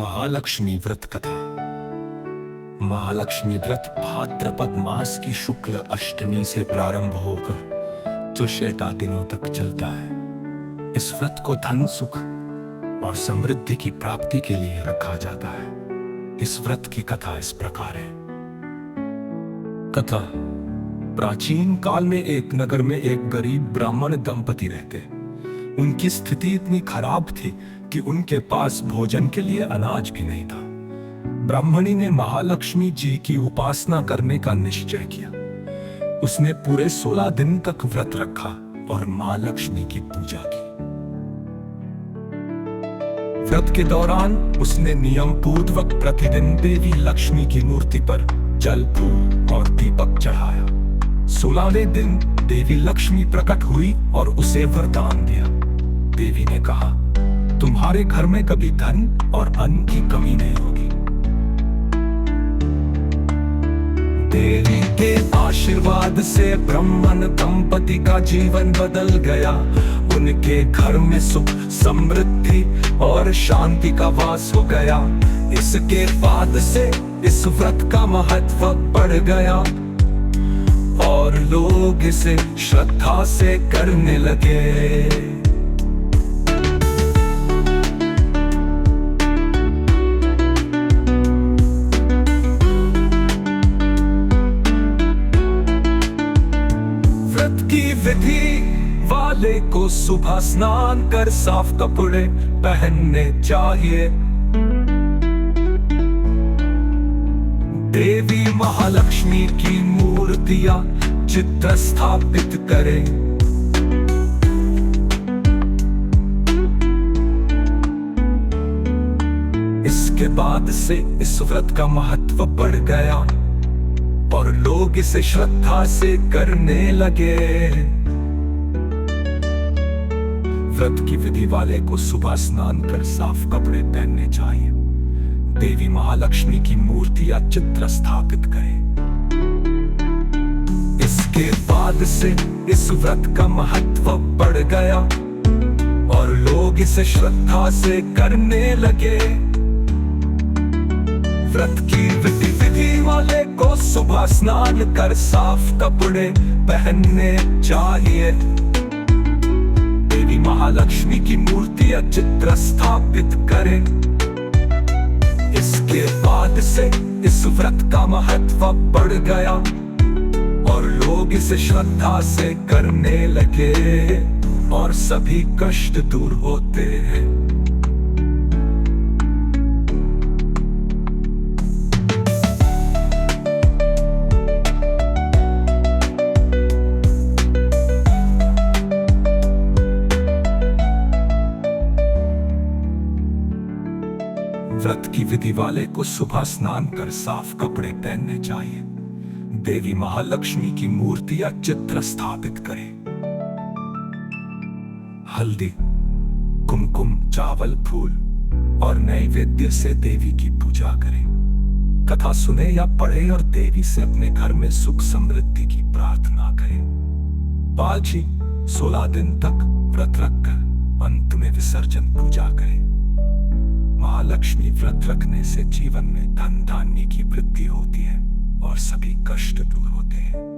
महालक्ष्मी व्रत कथा। महालक्ष्मी व्रत भाद्रपद मास की शुक्ल अष्टमी से प्रारंभ होकर चतुर्दशी दिनों तक चलता है। इस व्रत को धन, सुख और समृद्धि की प्राप्ति के लिए रखा जाता है। इस व्रत की कथा इस प्रकार है। कथा। प्राचीन काल में एक नगर में एक गरीब ब्राह्मण दंपति रहते। उनकी स्थिति इतनी खराब थी कि उनके पास भोजन के लिए अनाज भी नहीं था। ब्राह्मणी ने महालक्ष्मी जी की उपासना करने का निश्चय किया। उसने पूरे 16 दिन तक व्रत रखा और मां लक्ष्मी की पूजा की। व्रत के दौरान उसने नियम पूर्वक प्रतिदिन देवी लक्ष्मी की मूर्ति पर जल, फूल और दीपक चढ़ाया। 16वें दिन देवी लक्ष्मी प्रकट हुई और उसे वरदान दिया। देवी ने कहा, तुम्हारे घर में कभी धन और अन्न की कमी नहीं होगी। देवी के आशीर्वाद से ब्राह्मण दंपति का जीवन बदल गया। उनके घर में सुख, समृद्धि और शांति का वास हो गया। इसके बाद से इस व्रत का महत्व बढ़ गया और लोग इसे श्रद्धा से करने लगे। व्रत की विधि वाले को सुबह स्नान कर साफ कपड़े पहनने चाहिए। देवी महालक्ष्मी की मूर्तियां चित्र स्थापित करें। इसके बाद से इस व्रत का महत्व बढ़ गया और लोग इसे श्रद्धा से करने लगे। व्रत की विधि वाले को सुबह स्नान कर साफ कपड़े पहनने चाहिए। देवी महालक्ष्मी की मूर्ति या चित्र स्थापित करें। इसके बाद से इस व्रत का महत्व बढ़ गया और लोग इसे श्रद्धा से करने लगे। व्रत की विधि वाले को सुबह स्नान कर साफ कपड़े पहनने चाहिए। देवी महालक्ष्मी की मूर्ति या चित्र स्थापित करें। इसके बाद से इस व्रत का महत्व बढ़ गया और लोग इसे श्रद्धा से करने लगे और सभी कष्ट दूर होते हैं। व्रत की विधि वाले को सुबह स्नान कर साफ कपड़े पहनने चाहिए। देवी महालक्ष्मी की मूर्ति या चित्र स्थापित करें। हल्दी, कुमकुम, चावल, फूल और नैवेद्य से देवी की पूजा करें। कथा सुने या पढ़े और देवी से अपने घर में सुख समृद्धि की प्रार्थना करें। बालजी 16 दिन तक व्रत रखकर अंत में विसर्जन पूजा करें। महालक्ष्मी व्रत रखने से जीवन में धन धान्य की वृद्धि होती है और सभी कष्ट दूर होते हैं।